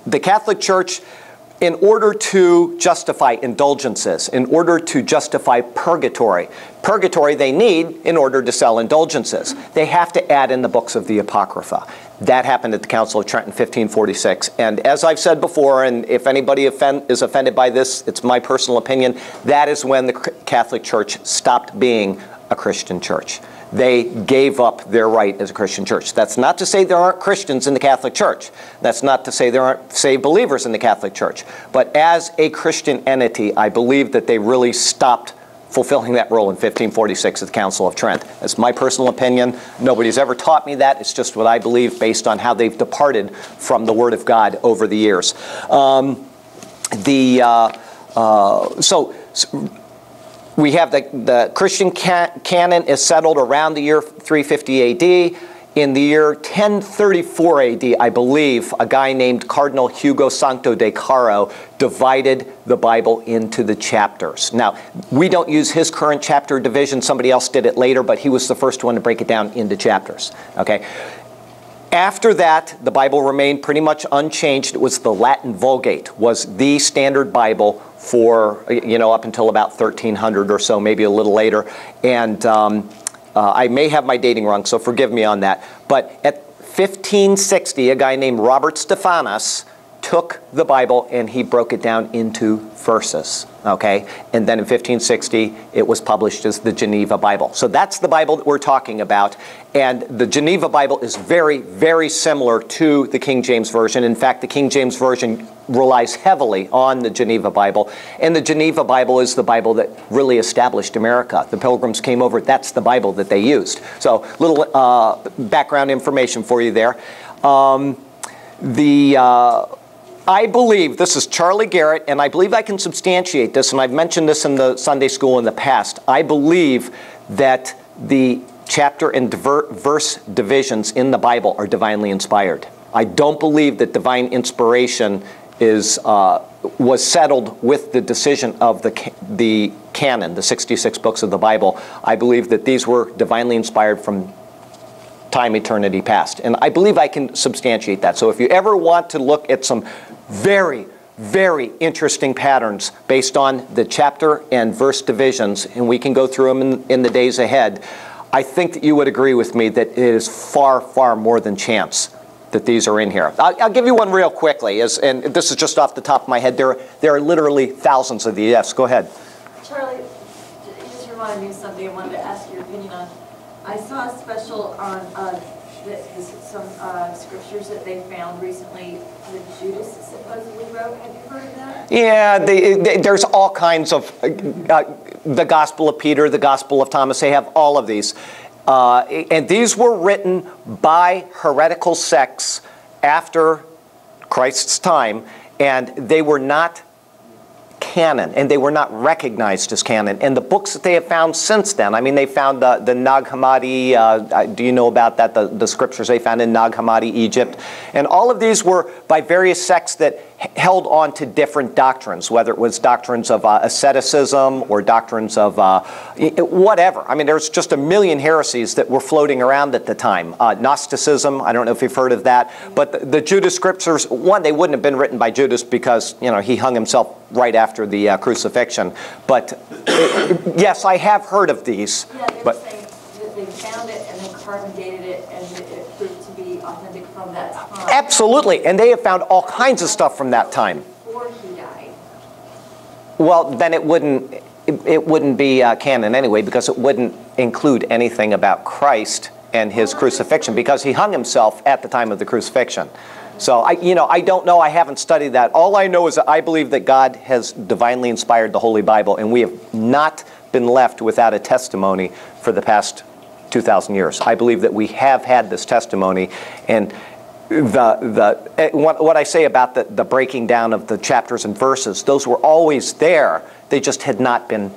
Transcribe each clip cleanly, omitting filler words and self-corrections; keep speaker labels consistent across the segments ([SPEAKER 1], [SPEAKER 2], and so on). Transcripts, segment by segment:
[SPEAKER 1] the Catholic Church, in order to justify indulgences, in order to justify purgatory they need in order to sell indulgences, they have to add in the books of the Apocrypha. That happened at the Council of Trent in 1546. And as I've said before, and if anybody is offended by this, it's my personal opinion, that is when the Catholic Church stopped being a Christian church. They gave up their right as a Christian church. That's not to say there aren't Christians in the Catholic Church. That's not to say there aren't saved believers in the Catholic Church. But as a Christian entity, I believe that they really stopped fulfilling that role in 1546 at the Council of Trent. That's my personal opinion. Nobody's ever taught me that. It's just what I believe based on how they've departed from the Word of God over the years. We have the Christian canon is settled around the year 350 AD. In the year 1034 AD, I believe, a guy named Cardinal Hugo Santo de Caro divided the Bible into the chapters. Now, we don't use his current chapter division. Somebody else did it later, but he was the first one to break it down into chapters. Okay. After that, the Bible remained pretty much unchanged. It was the Latin Vulgate, was the standard Bible for, up until about 1300 or so, maybe a little later. And I may have my dating wrong, so forgive me on that. But at 1560, a guy named Robert Stephanus took the Bible and he broke it down into verses, okay? And then in 1560, it was published as the Geneva Bible. So that's the Bible that we're talking about. And the Geneva Bible is very, very similar to the King James Version. In fact, the King James Version relies heavily on the Geneva Bible. And the Geneva Bible is the Bible that really established America. The Pilgrims came over. That's the Bible that they used. So little background information for you there. I believe, this is Charlie Garrett, and I believe I can substantiate this, and I've mentioned this in the Sunday school in the past. I believe that the chapter and verse divisions in the Bible are divinely inspired. I don't believe that divine inspiration was settled with the decision of the canon, the 66 books of the Bible. I believe that these were divinely inspired from time, eternity past. And I believe I can substantiate that. So if you ever want to look at some very, very interesting patterns based on the chapter and verse divisions, and we can go through them in the days ahead, I think that you would agree with me that it is far, far more than chance that these are in here. I'll give you one real quickly, and this is just off the top of my head. There are literally thousands of these. Yes, go ahead.
[SPEAKER 2] Charlie, you just reminded me of something I wanted to ask your opinion on. I saw a special on some scriptures that they found recently that Judas supposedly wrote. Have you heard of that? Yeah,
[SPEAKER 1] there's all kinds of, the Gospel of Peter, the Gospel of Thomas, they have all of these. And these were written by heretical sects after Christ's time, and they were not canon, and they were not recognized as canon. And the books that they have found since then, I mean, they found the Nag Hammadi, do you know about that, the scriptures they found in Nag Hammadi, Egypt? And all of these were by various sects that held on to different doctrines, whether it was doctrines of asceticism or doctrines of whatever. I mean, there's just a million heresies that were floating around at the time. Gnosticism, I don't know if you've heard of that, but the Judas scriptures, one, they wouldn't have been written by Judas because, he hung himself right after the crucifixion. But yes, I have heard of these.
[SPEAKER 2] Yeah, they were saying that they found it and then carbon dated it, and it proved to be authentic from that time.
[SPEAKER 1] Absolutely, and they have found all kinds of stuff from that time.
[SPEAKER 2] Before he died.
[SPEAKER 1] Well, then it wouldn't be canon anyway, because it wouldn't include anything about Christ and his crucifixion, because he hung himself at the time of the crucifixion. So I don't know. I haven't studied that. All I know is that I believe that God has divinely inspired the Holy Bible, and we have not been left without a testimony for the past 2,000 years. I believe that we have had this testimony, and what I say about the breaking down of the chapters and verses, those were always there. They just had not been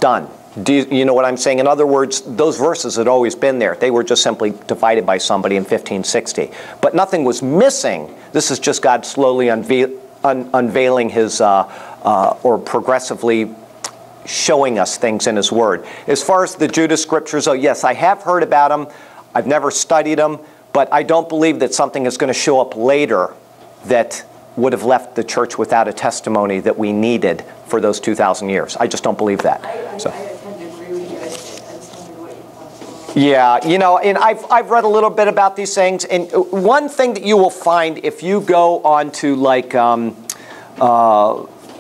[SPEAKER 1] done. Do you know what I'm saying? In other words, those verses had always been there. They were just simply divided by somebody in 1560. But nothing was missing. This is just God slowly unveiling his, or progressively showing us things in his Word. As far as the Judas scriptures, oh yes, I have heard about them. I've never studied them. But I don't believe that something is going to show up later that would have left the church without a testimony that we needed for those 2,000 years. I just don't believe that.
[SPEAKER 2] I
[SPEAKER 1] So.
[SPEAKER 2] tend to agree with you. I just wonder what you want.
[SPEAKER 1] Yeah, you know, and I've read a little bit about these things, and one thing that you will find if you go onto like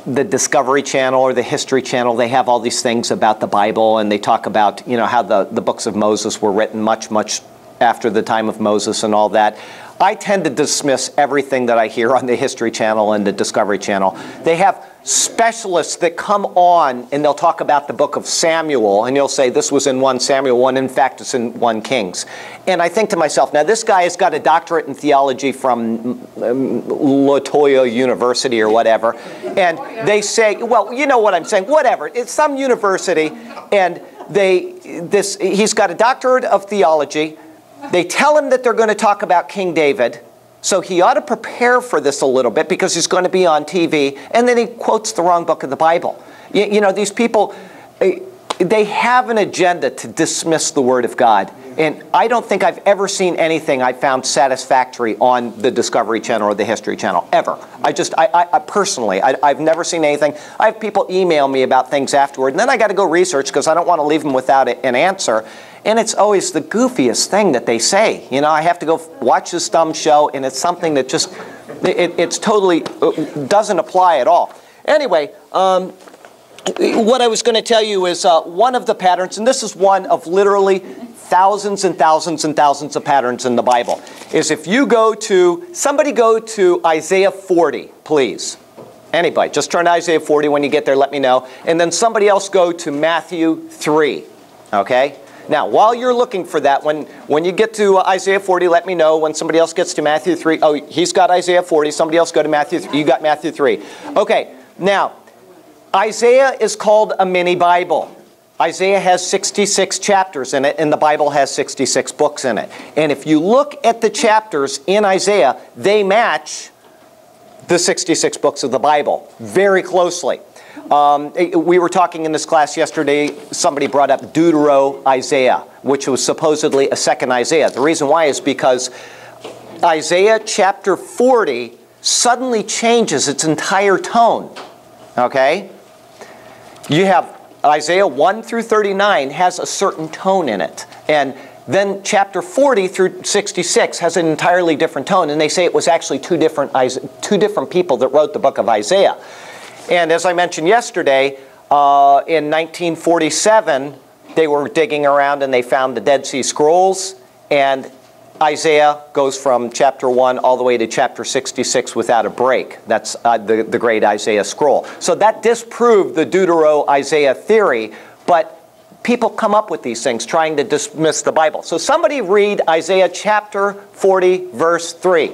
[SPEAKER 1] the Discovery Channel or the History Channel, they have all these things about the Bible, and they talk about, you know, how the books of Moses were written much after the time of Moses and all that. I tend to dismiss everything that I hear on the History Channel and the Discovery Channel. They have specialists that come on and they'll talk about the book of Samuel, and you'll say this was in 1 Samuel 1, in fact it's in 1 Kings. And I think to myself, now this guy has got a doctorate in theology from Loyola University or whatever, and they say, well, you know what I'm saying, whatever, it's some university, and he's got a doctorate of theology. They tell him that they're going to talk about King David, so he ought to prepare for this a little bit because he's going to be on TV, and then he quotes the wrong book of the Bible. You know, these people, they have an agenda to dismiss the Word of God, and I don't think I've ever seen anything I found satisfactory on the Discovery Channel or the History Channel, ever. I personally, I've never seen anything. I have people email me about things afterward, and then I got to go research because I don't want to leave them without an answer. And it's always the goofiest thing that they say. You know, I have to go watch this dumb show, and it's something that just, it's totally doesn't apply at all. Anyway, what I was going to tell you is one of the patterns, and this is one of literally thousands and thousands and thousands of patterns in the Bible, is if you somebody go to Isaiah 40, please. Anybody, just turn to Isaiah 40 when you get there, let me know. And then somebody else go to Matthew 3, okay? Now, while you're looking for that, when you get to Isaiah 40, let me know. When somebody else gets to Matthew 3, oh, he's got Isaiah 40, somebody else go to Matthew 3, you got Matthew 3. Okay, now, Isaiah is called a mini Bible. Isaiah has 66 chapters in it, and the Bible has 66 books in it. And if you look at the chapters in Isaiah, they match the 66 books of the Bible very closely. We were talking in this class yesterday, somebody brought up Deutero-Isaiah, which was supposedly a second Isaiah. The reason why is because Isaiah chapter 40 suddenly changes its entire tone, okay? You have Isaiah 1 through 39 has a certain tone in it, and then chapter 40 through 66 has an entirely different tone, and they say it was actually two different people that wrote the book of Isaiah. And as I mentioned yesterday, in 1947, they were digging around and they found the Dead Sea Scrolls, and Isaiah goes from chapter 1 all the way to chapter 66 without a break. That's the great Isaiah scroll. So that disproved the Deutero-Isaiah theory, but people come up with these things trying to dismiss the Bible. So somebody read Isaiah chapter 40, verse 3.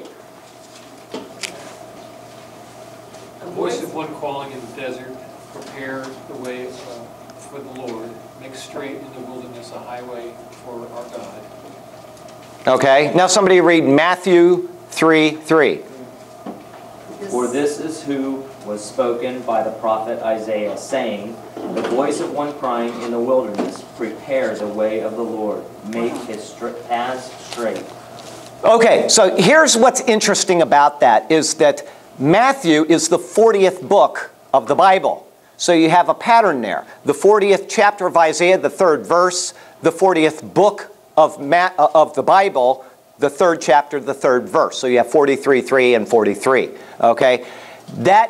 [SPEAKER 3] The voice of one calling in the desert, prepare the way for the Lord, make straight in the wilderness a highway for our God.
[SPEAKER 1] Okay, now somebody read Matthew 3:3.
[SPEAKER 4] For this is who was spoken by the prophet Isaiah, saying, the voice of one crying in the wilderness, prepare the way of the Lord, make his paths straight. Okay, so here's what's interesting about that, is that Matthew is the 40th book of the Bible. So you have a pattern there. The 40th chapter of Isaiah, the 3rd verse, the 40th book of the Bible, the 3rd chapter, the 3rd verse. So you have 43:3 and 43. Okay?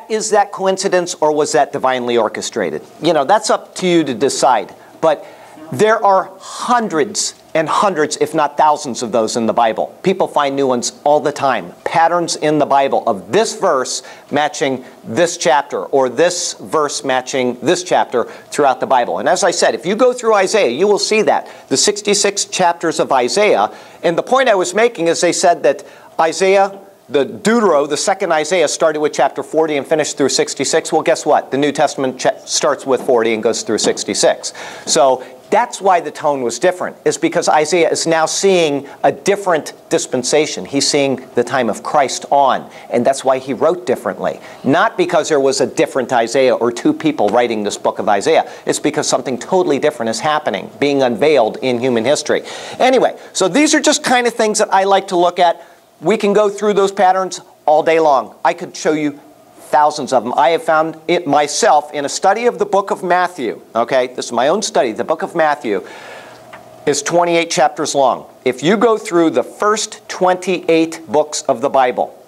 [SPEAKER 4] Is that coincidence, or was that divinely orchestrated? You know, that's up to you to decide. But there are hundreds and hundreds, if not thousands, of those in the Bible. People find new ones all the time. Patterns in the Bible of this verse matching this chapter, or this verse matching this chapter throughout the Bible. And as I said, if you go through Isaiah, you will see that. The 66 chapters of Isaiah, and the point I was making is they said that Isaiah, the Deutero, the second Isaiah, started with chapter 40 and finished through 66. Well, guess what? The New Testament starts with 40 and goes through 66. So that's why the tone was different, is because Isaiah is now seeing a different dispensation. He's seeing the time of Christ on, and that's why he wrote differently. Not because there was a different Isaiah or two people writing this book of Isaiah. It's because something totally different is happening, being unveiled in human history. Anyway, so these are just kind of things that I like to look at. We can go through those patterns
[SPEAKER 1] all day long. I could show you thousands of them. I have found it myself in a study of the book of Matthew. Okay, this is my own study. The book of Matthew is 28 chapters long. If you go through the first 28 books of the Bible,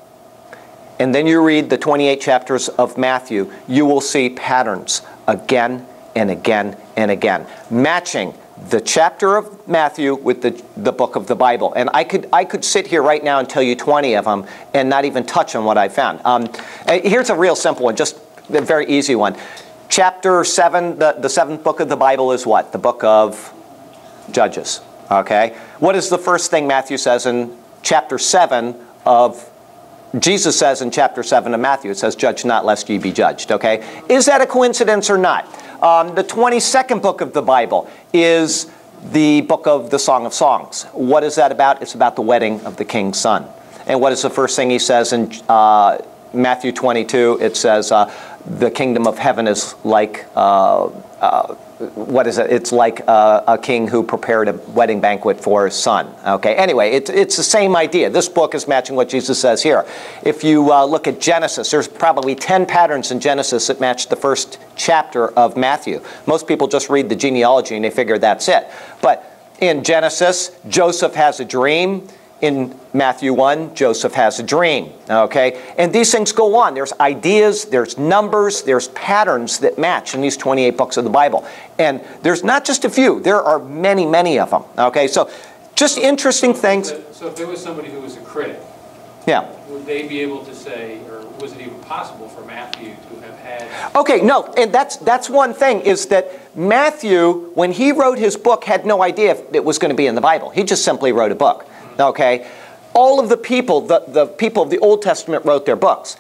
[SPEAKER 1] and then you read the 28 chapters of Matthew, you will see patterns again and again and again, matching the chapter of Matthew with the book of the Bible. And I could sit here right now and tell you 20 of them and not even touch on what I found. Here's a real simple one, just a very easy one. Chapter 7, the seventh book of the Bible is what? The book of Judges. Okay? What is the first thing Matthew says in chapter 7 of Jesus says in chapter 7 of Matthew? It says, "Judge not, lest ye be judged." Okay? Is that a coincidence or not? The 22nd book of the Bible is the book of the Song of Songs. What is that about? It's about the wedding of the king's son. And what is the first thing he says in Matthew 22? It says, the kingdom of heaven is like, what is it? It's like a king who prepared a wedding banquet for his son. Okay, anyway, it's the same idea. This book is matching what Jesus says here. If you look at Genesis, there's probably 10 patterns in Genesis that match the first chapter of Matthew. Most people just read the genealogy and they figure that's it. But in Genesis, Joseph has a dream. In Matthew 1, Joseph has a dream, okay? And these things go on. There's ideas, there's numbers, there's patterns that match in these 28 books of the Bible. And there's not just a few. There are many, many of them, okay? So just interesting things.
[SPEAKER 3] So if there was somebody who was a critic,
[SPEAKER 1] yeah,
[SPEAKER 3] would they be able to say, or was it even possible for Matthew to have had...
[SPEAKER 1] Okay, no, and that's one thing, is that Matthew, when he wrote his book, had no idea if it was going to be in the Bible. He just simply wrote a book. Okay, all of the people, the people of the Old Testament wrote their books.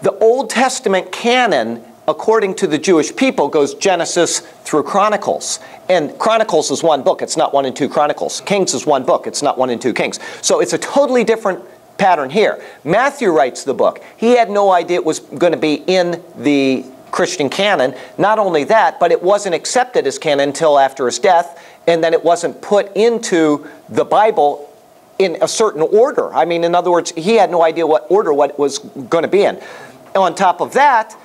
[SPEAKER 1] The Old Testament canon, according to the Jewish people, goes Genesis through Chronicles. And Chronicles is one book. It's not 1 and 2 Chronicles. Kings is one book. It's not 1 and 2 Kings. So it's a totally different pattern here. Matthew writes the book. He had no idea it was going to be in the Christian canon. Not only that, but it wasn't accepted as canon until after his death, and then it wasn't put into the Bible in a certain order. I mean, in other words, he had no idea what order what it was going to be in. And on top of that,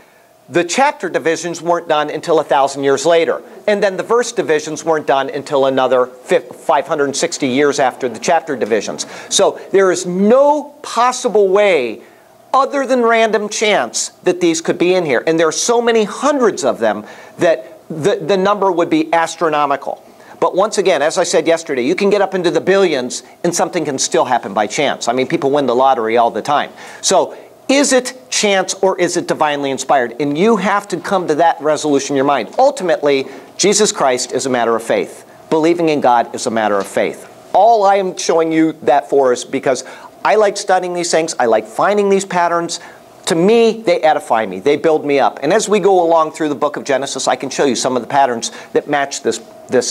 [SPEAKER 1] the chapter divisions weren't done until 1,000 years later. And then the verse divisions weren't done until another 560 years after the chapter divisions. So there is no possible way other than random chance that these could be in here. And there are so many hundreds of them that the number would be astronomical. But once again, as I said yesterday, you can get up into the billions and something can still happen by chance. I mean, people win the lottery all the time. So is it chance or is it divinely inspired? And you have to come to that resolution in your mind. Ultimately, Jesus Christ is a matter of faith. Believing in God is a matter of faith. All I am showing you that for is because I like studying these things. I like finding these patterns. To me, they edify me. They build me up. And as we go along through the book of Genesis, I can show you some of the patterns that match this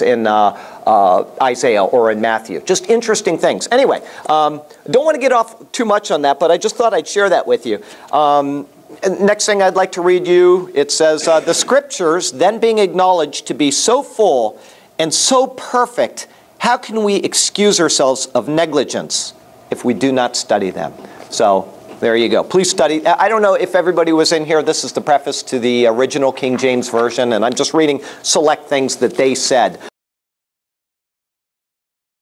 [SPEAKER 1] in Isaiah or in Matthew. Just interesting things. Anyway, don't want to get off too much on that, but I just thought I'd share that with you. Next thing I'd like to read you, it says, the Scriptures, then being acknowledged to be so full and so perfect, how can we excuse ourselves of negligence if we do not study them? So there you go. Please study. I don't know if everybody was in here. This is the preface to the original King James Version, and I'm just reading select things that they said